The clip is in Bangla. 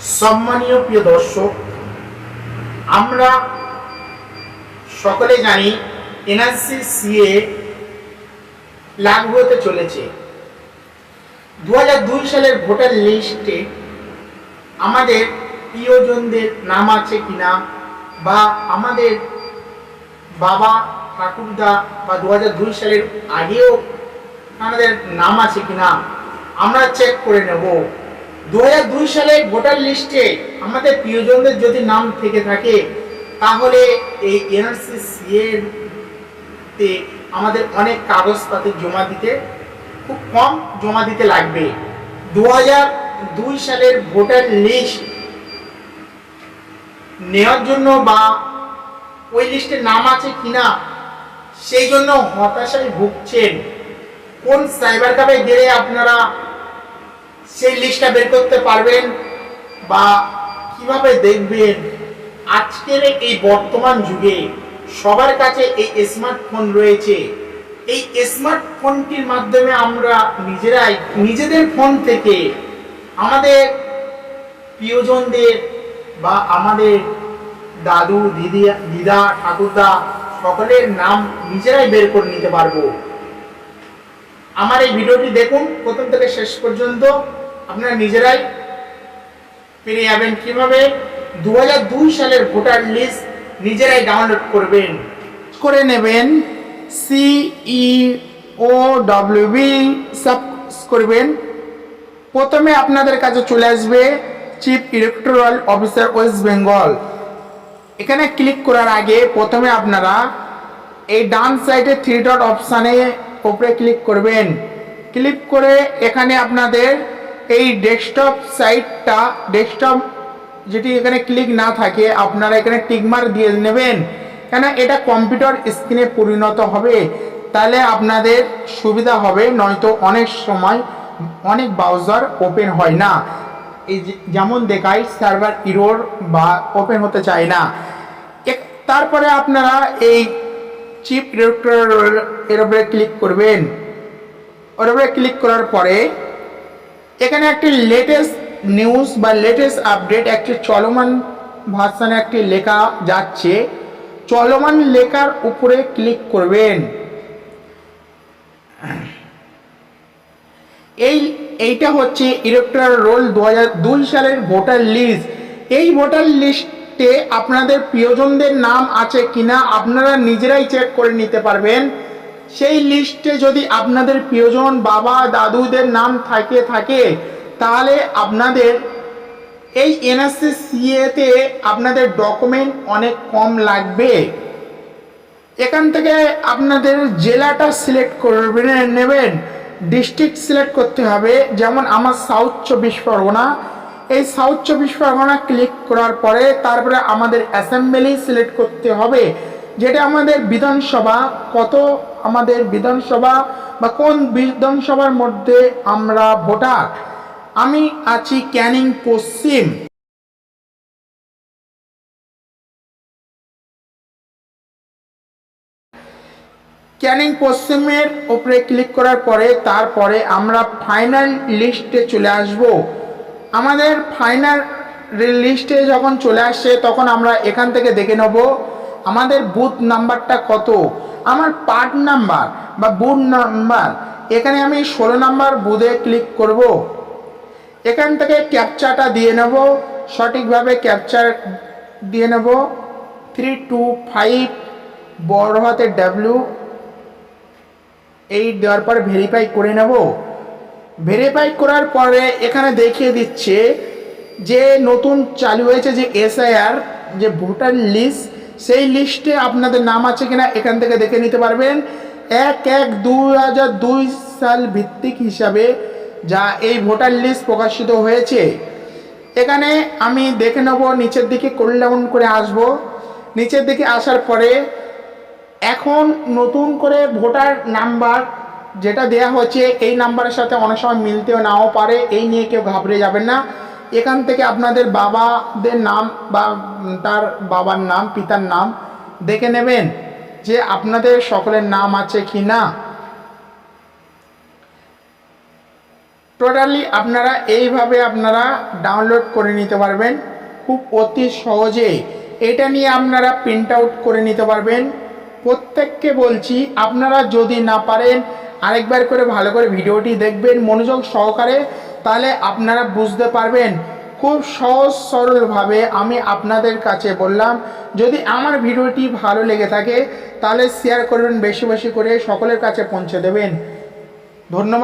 সম্মানীয় প্রিয় দর্শক, আমরা সকলে জানি এনআরসি সিএ লাগু হতে চলেছে। 2002 সালের ভোটার লিস্টে আমাদের প্রিয়জনদের নাম আছে কিনা, বা আমাদের বাবা ঠাকুরদা বা 2002 সালের আগেও আমাদের নাম আছে কিনা আমরা চেক করে নেব। 2002 সালে ভোটার লিস্টে আমাদের প্রিয়জনদের যদি নাম থেকে থাকে, তাহলে এই এনআরসি সিএর তে আমাদের অনেক কাগজপত্র জমা দিতে খুব কম জমা দিতে লাগবে। 2002 সালের ভোটার লিস্ট নেওয়ার জন্য বা ওই লিস্টে নাম আছে কিনা সেই জন্য হতাশায় ভুগছেন। কোন সাইবার ক্যাফে গেলে আপনারা সেই লিস্টটা বের করতে পারবেন বা কিভাবে দেখবেন? আজকের এই বর্তমান যুগে সবার কাছে এই স্মার্টফোন রয়েছে। এই স্মার্টফোনটির মাধ্যমে আমরা নিজেরাই নিজেদের ফোন থেকে আমাদের প্রিয়জনদের বা আমাদের দাদু দিদা ঠাকুরদা সকলের নাম নিজেরাই বের করে নিতে পারবো। আমার এই ভিডিওটি দেখুন প্রথম থেকে শেষ পর্যন্ত, আপনারা নিজেরাই পেরে যাবেন কিভাবে 2002 সালের ভোটার লিস্ট নিজেরাই ডাউনলোড করবেন। করে নেবেন CEOWB সার্চ করবেন। প্রথমে আপনাদের কাছে চলে আসবে chief electoral officer West Bengal. এখানে ক্লিক করার আগে প্রথমে আপনারা এই ডান সাইডে 3 ডট অপশানে উপরে ক্লিক করবেন। ক্লিক করে এখানে আপনাদের এই ডেস্কটপ সাইটটা ডেস্কটপ যেটি এখানে ক্লিক না থাকে আপনারা এখানে টিকমার্ক দিয়ে নেবেন, কেন এটা কম্পিউটার স্ক্রিনে পরিণত হবে, তাহলে আপনাদের সুবিধা হবে। নয়তো অনেক সময় অনেক ব্রাউজার ওপেন হয় না, এই যেমন দেখায় সার্ভার ইরর বা ওপেন হতে চায় না। তারপরে আপনারা এই চিফ ইলেকটোরাল এর উপরে ক্লিক করবেন। ওর উপরে ক্লিক করার পরে এখানে একটি লেটেস্ট নিউজ বা লেটেস্ট আপডেট একটি চলমান ভার্সনে একটি লেখা যাচ্ছে, চলমান লেখার উপরে ক্লিক করবেন। এইটা হচ্ছে ইলেকটোরাল রোল 2002 সালের ভোটার লিস্ট। এই ভোটার লিস্টে আপনাদের প্রিয়জনদের নাম আছে কিনা আপনারা নিজেরাই চেক করে নিতে পারবেন। সেই লিস্টে যদি আপনাদের প্রিয়জন বাবা দাদুদের নাম থাকে তাহলে আপনাদের এই এনআরসি সিএতে আপনাদের ডকুমেন্ট অনেক কম লাগবে। এখান থেকে আপনাদের জেলাটা সিলেক্ট করে নেবেন, ডিস্ট্রিক্ট সিলেক্ট করতে হবে। যেমন আমার সাউথ 24 পরগনা, এই সাউথ 24 পরগনা ক্লিক করার পরে তারপরে আমাদের অ্যাসেম্বলি সিলেক্ট করতে হবে, যেটা আমাদের বিধানসভা, কত আমাদের বিধানসভা বা কোন বিধানসভার মধ্যে আমরা ভোটার। আমি আছি ক্যানিং পশ্চিম। ক্যানিং পশ্চিমের উপরে ক্লিক করার পরে তারপরে আমরা ফাইনাল লিস্টে চলে আসব। আমাদের ফাইনাল লিস্টে যখন চলে আসছে তখন আমরা এখান থেকে দেখে নেব আমাদের বুথ নাম্বারটা কত। আমার পার্ট নাম্বার বা বুথ নাম্বার, এখানে আমি 16 নাম্বার বুথে ক্লিক করব। এখান থেকে ক্যাপচাটা দিয়ে নেব, সঠিকভাবে ক্যাপচার দিয়ে নেব 325 বড় হাতে W, এই দেওয়ার পর ভেরিফাই করে নেব। ভেরিফাই করার পরে এখানে দেখিয়ে দিচ্ছে যে নতুন চালু হয়েছে যে SIR যে ভোটার লিস্ট, সেই লিস্টে আপনাদের নাম আছে কিনা এখান থেকে দেখে নিতে পারবেন। 1/1/2002 সাল ভিত্তিক হিসাবে যা এই ভোটার লিস্ট প্রকাশিত হয়েছে। এখানে আমি দেখে নেব, নিচের দিকে ডাউন করে আসব। নিচের দিকে আসার পরে এখন নতুন করে ভোটার নাম্বার যেটা দেয়া হচ্ছে এই নাম্বারের সাথে অনেক সময় মিলতেও নাও পারে, এই নিয়ে কেউ ঘাবড়ে যাবেন না। এখান থেকে আপনাদের বাবাদের নাম বা তার বাবার নাম পিতার নাম দেখে নেবেন যে আপনাদের সকলের নাম আছে কি না। টোটালি আপনারা এইভাবে আপনারা ডাউনলোড করে নিতে পারবেন খুব অতি সহজে। এটা নিয়ে আপনারা প্রিন্ট আউট করে নিতে পারবেন। প্রত্যেককে বলছি, আপনারা যদি না পারেন আরেকবার করে ভালো করে ভিডিওটি দেখবেন মনোযোগ সহকারে, তাহলে আপনারা বুঝতে পারবেন। খুব সহজ সরলভাবে আমি আপনাদের কাছে বললাম। যদি আমার ভিডিওটি ভালো লেগে থাকে তাহলে শেয়ার করবেন, বেশি বেশি করে সকলের কাছে পৌঁছে দেবেন। ধন্যবাদ।